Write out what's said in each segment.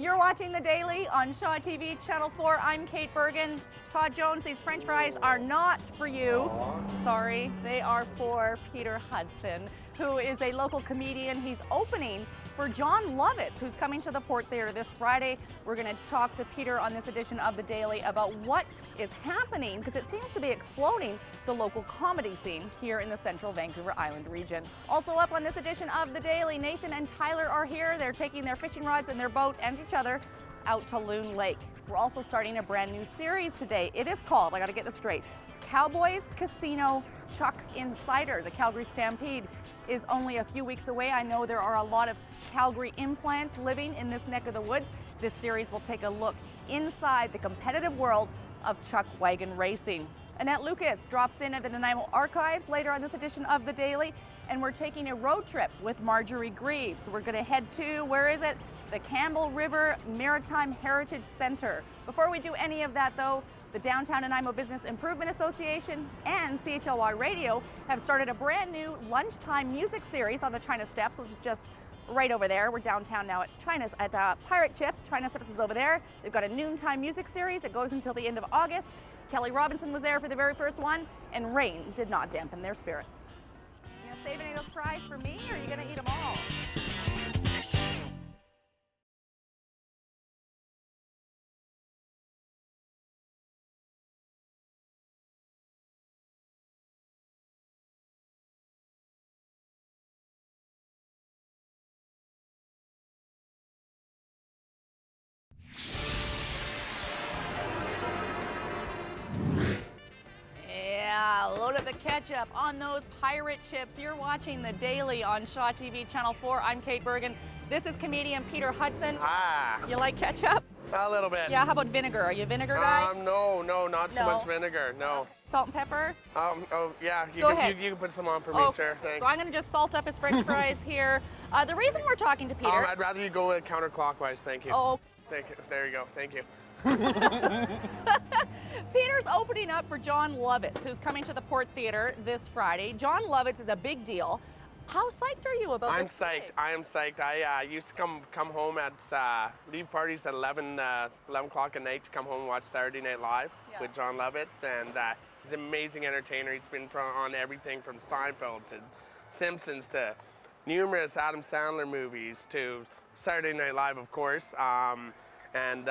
You're watching The Daily on Shaw TV, Channel 4. I'm Kate Bergen. Todd Jones, these French fries are not for you. Sorry, they are for Peter Hudson, who is a local comedian. He's opening for Jon Lovitz, who's coming to the Port Theatre this Friday. We're going to talk to Peter on this edition of The Daily about what is happening, because it seems to be exploding the local comedy scene here in the central Vancouver Island region. Also up on this edition of The Daily, Nathan and Tyler are here. They're taking their fishing rods and their boat and each other out to Loon Lake. We're also starting a brand new series today. It is called, I got to get this straight, Cowboys, Casino, Chuck's Insider. The Calgary Stampede is only a few weeks away. I know there are a lot of Calgary implants living in this neck of the woods. This series will take a look inside the competitive world of chuck wagon racing. Annette Lucas drops in at the Nanaimo Archives later on this edition of The Daily, and we're taking a road trip with Marjorie Greaves. We're going to head to, where is it? The Campbell River Maritime Heritage Center. Before we do any of that though, the Downtown Nanaimo Business Improvement Association and CHLY Radio have started a brand new lunchtime music series on the China Steps, which is just right over there. We're downtown now at Pirate Chips. China Steps is over there. They've got a noontime music series. It goes until the end of August. Kelly Robinson was there for the very first one, and rain did not dampen their spirits. You gonna save any of those fries for me, or are you gonna eat them all? Load up the ketchup on those pirate chips. You're watching The Daily on Shaw TV, Channel 4. I'm Kate Bergen. This is comedian Peter Hudson. Ah. You like ketchup? A little bit. Yeah, how about vinegar? Are you a vinegar guy? No, not so much vinegar, no. Salt and pepper? Oh, yeah, Go ahead. You can put some on for me, sure, thanks. So I'm gonna just salt up his French fries here. The reason we're talking to Peter... I'd rather you go counterclockwise, thank you. Oh. Thank you, there you go, thank you. Peter's opening up for Jon Lovitz, who's coming to the Port Theatre this Friday. Jon Lovitz is a big deal. How psyched are you about this? I am psyched. I used to come home at, leave parties at 11 o'clock at night to come home and watch Saturday Night Live with Jon Lovitz, and he's an amazing entertainer. He's been on everything from Seinfeld to Simpsons to numerous Adam Sandler movies to Saturday Night Live, of course, and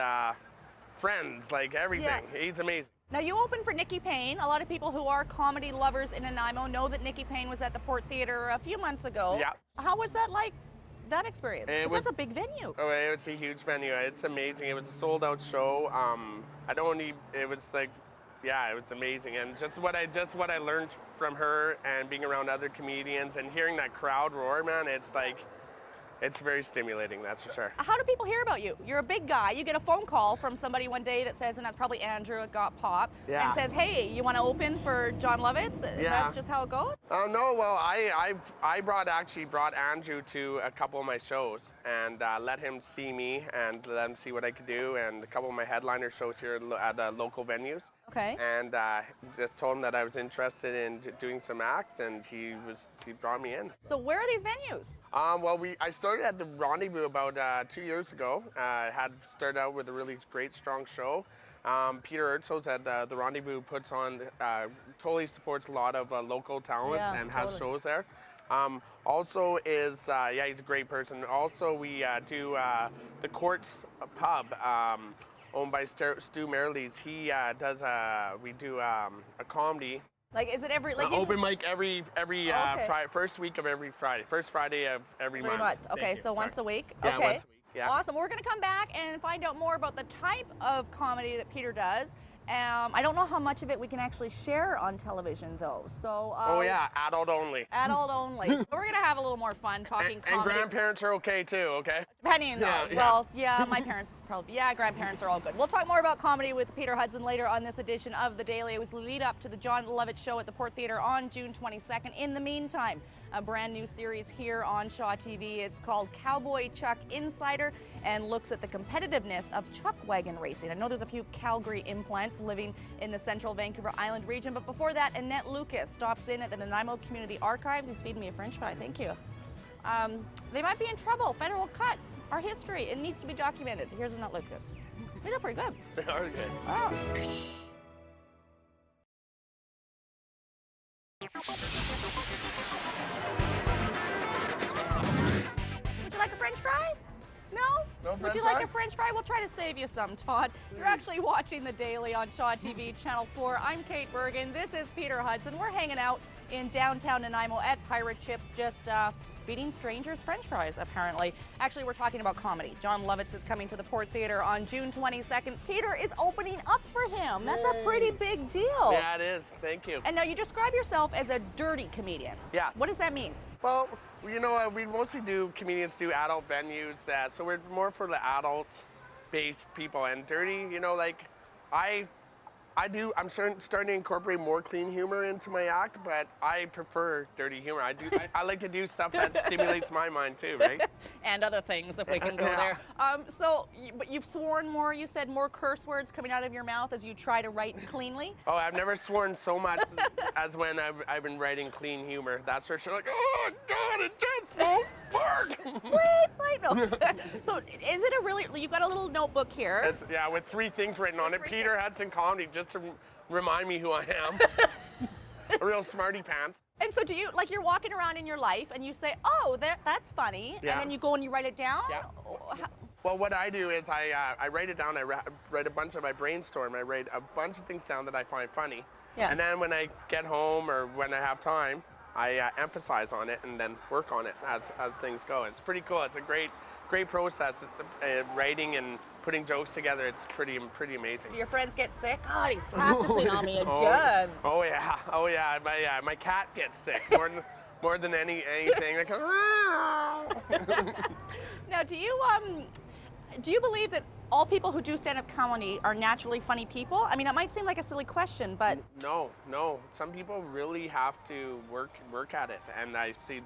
Friends, like everything. Yeah. He's amazing. Now you opened for Nikki Payne. A lot of people who are comedy lovers in Nanaimo know that Nikki Payne was at the Port Theatre a few months ago. Yeah. How was that like, that experience? Because that's a big venue. Oh, it's a huge venue. It's amazing. It was a sold-out show. It was like, yeah, it was amazing. And just what I learned from her and being around other comedians and hearing that crowd roar, man, it's like, it's very stimulating, that's for sure. How do people hear about you? You're a big guy. You get a phone call from somebody one day that says, and that's probably Andrew at Got Pop, and says, hey, you want to open for Jon Lovitz? Yeah. That's just how it goes? No, well, I actually brought Andrew to a couple of my shows and let him see me and let him see what I could do, and a couple of my headliner shows here at local venues. Okay. And just told him that I was interested in doing some acts, and he brought me in. So where are these venues? Well, I started at the Rendezvous about 2 years ago. Had started out with a really great, strong show. Peter Hudson at the Rendezvous puts on, totally supports a lot of local talent and has shows there. Also is, he's a great person. Also, we do the Courts Pub, owned by Stu Merrilies. He does, we do a comedy. Like, is it every, like open mic every first week of every Friday, first Friday of every month. Okay, so once a week. Yeah, okay. Once a week. Yeah. Awesome. We're going to come back and find out more about the type of comedy that Peter does. I don't know how much of it we can actually share on television, though. So. Oh yeah, adult only. Adult only. So we're gonna have a little more fun talking comedy. And grandparents are okay too, okay? Depending. Well, yeah, my parents probably. Yeah, grandparents are all good. We'll talk more about comedy with Peter Hudson later on this edition of The Daily. It was the lead up to the Jon Lovitz show at the Port Theatre on June 22nd. In the meantime, a brand new series here on Shaw TV. It's called Cowboy Chuck Insider and looks at the competitiveness of chuck wagon racing. I know there's a few Calgary implants living in the central Vancouver Island region, but before that, Annette Lucas stops in at the Nanaimo Community Archives. He's feeding me a French fry. Thank you. they might be in trouble. Federal cuts, our history, it needs to be documented. Here's a nut Lucas. These are pretty good. They are good. Wow. Would you like a French fry? No? No Would French you like fry? a French fry? We'll try to save you some, Todd. You're actually watching The Daily on Shaw TV, Channel 4. I'm Kate Bergen. This is Peter Hudson. We're hanging out in downtown Nanaimo at Pirate Chips, just feeding strangers French fries, apparently. Actually, we're talking about comedy. Jon Lovitz is coming to the Port Theatre on June 22nd. Peter is opening up for him. That's a pretty big deal. Yeah, it is. Thank you. And now you describe yourself as a dirty comedian. Yeah. What does that mean? Well, you know, we mostly comedians do adult venues, so we're more for the adult-based people. And dirty, you know, like, I'm starting to incorporate more clean humor into my act, but I prefer dirty humor. I like to do stuff that stimulates my mind too, right? And other things, if we can go there. But you've sworn more, you said more curse words coming out of your mouth as you try to write cleanly? Oh, I've never sworn so much as when I've been writing clean humor. That's for sure. Like, oh God, it just won't work. Wait, no. So is it a really, you've got a little notebook here. Yeah, with 3 things written on it. Peter Hudson Comedy, just to remind me who I am. A real smarty pants. And so do you, like you're walking around in your life and you say, oh, that's funny, Yeah. and then you go and you write it down? Yeah. Well, what I do is I write it down, I brainstorm, I write a bunch of things down that I find funny. Yeah. And then when I get home or when I have time, I emphasize on it and then work on it as things go. It's pretty cool. It's a great process, writing and putting jokes together. It's pretty amazing. Do your friends get sick? God, he's practicing on me again. Oh yeah. My cat gets sick more than anything. Like, Now, do you believe that all people who do stand-up comedy are naturally funny people? I mean, it might seem like a silly question, but no. Some people really have to work at it, and I see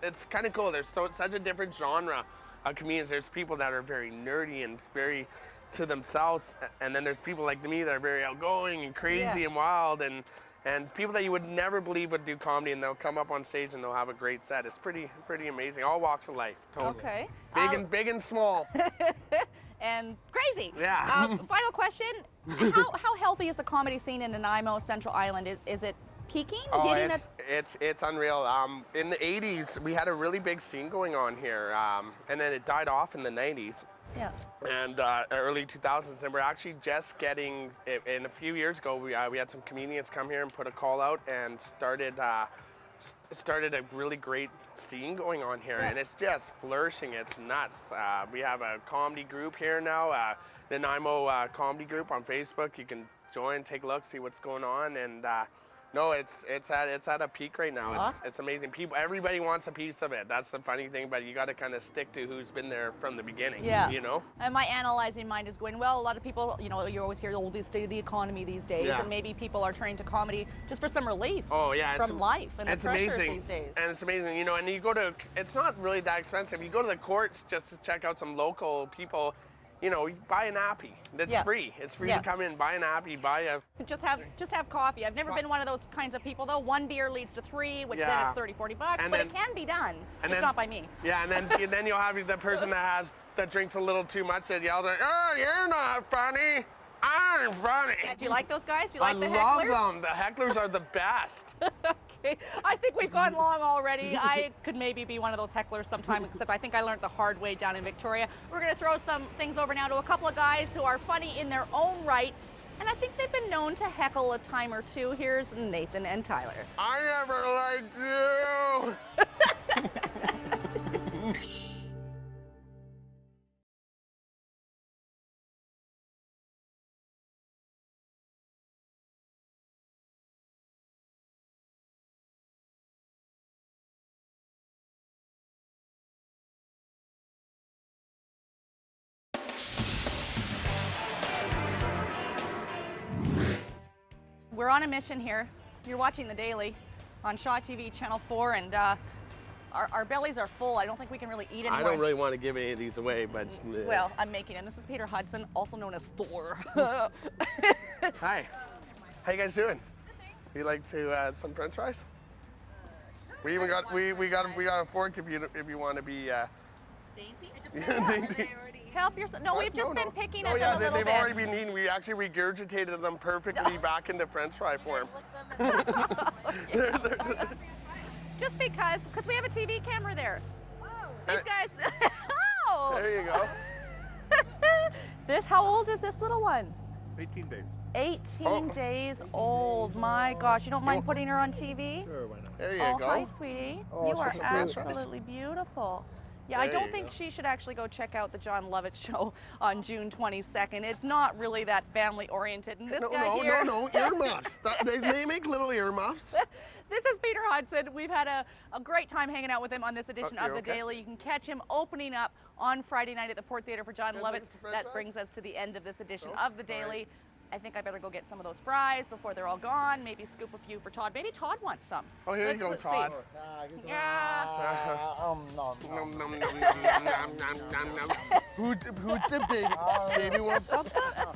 it's kind of cool. There's such a different genre of comedians. There's people that are very nerdy and very to themselves, and then there's people like me that are very outgoing and crazy and wild, and people that you would never believe would do comedy, and they'll come up on stage and they'll have a great set. It's pretty amazing. All walks of life, totally. Okay. Big and small. And crazy. Yeah. Final question: How healthy is the comedy scene in Nanaimo, Central Island? Is it peaking? Oh, it's unreal. In the 80s, we had a really big scene going on here, and then it died off in the 90s. Yeah. And early 2000s, and we're actually just getting, in a few years ago, we had some comedians come here and put a call out and started a really great scene going on here, and it's just flourishing. It's nuts. We have a comedy group here now, Nanaimo Comedy Group on Facebook. You can join, take a look, see what's going on, and no, it's at a peak right now. Awesome. It's amazing. Everybody wants a piece of it. That's the funny thing, but you got to kind of stick to who's been there from the beginning. Yeah. You know. And my analyzing mind is going, well, a lot of people, you know, you always hear the state of the economy these days, Yeah. and maybe people are turning to comedy just for some relief. Oh yeah, from life and the it's pressures amazing. these days. And it's amazing, you know. And you go to, it's not really that expensive. You go to the courts just to check out some local people. You know, you buy an appy. That's free. It's free to come in, buy an appy, buy a... Just have coffee. I've never been one of those kinds of people, though. 1 beer leads to 3, which then is $30, $40, but it can be done. Just not by me. Yeah, and then you'll have the person that drinks a little too much that yells like, oh, you're not funny. I'm funny. Do you like those guys? Do you like the hecklers? I love them. The hecklers are the best. Okay, I think we've gone long already. I could maybe be one of those hecklers sometime, except I think I learned the hard way down in Victoria. We're going to throw some things over now to a couple of guys who are funny in their own right, and I think they've been known to heckle a time or two. Here's Nathan and Tyler. I never liked you. We're on a mission here. You're watching The Daily on Shaw TV, Channel 4, and our bellies are full. I don't think we can really eat anymore. I don't really want to give any of these away, but... Well, I'm making them. This is Peter Hudson, also known as Thor. Hi. How you guys doing? You like to some french fries? Sure. We even got we got a fork if you want to be. Dainty? Dainty. Help yourself. No, we've just been picking at Oh them yeah, a little they've bit. already been eaten. We actually regurgitated them perfectly back into French fry form. Just because we have a TV camera there. These guys. Oh. There you go. How old is this little one? 18 days. 18 days old. My gosh, you don't mind putting her on TV? Sure, why not? There you Oh, go. hi, sweetie. Oh, You are she's a princess. absolutely beautiful. Yeah, I There don't you think go. she should actually go check out the Jon Lovitz show on June 22nd. It's not really that family oriented. And this guy here. No, earmuffs. They make little earmuffs. This is Peter Hudson. We've had a great time hanging out with him on this edition Okay, of The okay. Daily. You can catch him opening up on Friday night at the Port Theatre for Jon Guys, Lovitz. like some French That fries? brings us to the end of this edition Oh, of The Daily. right. I think I better go get some of those fries before they're all gone. Maybe scoop a few for Todd. Maybe Todd wants some. Oh, here you go, let's see. Todd. Yeah. Nom, nom, nom, nom, nom, nom, nom, nom, nom. Who's the baby? Baby want papa?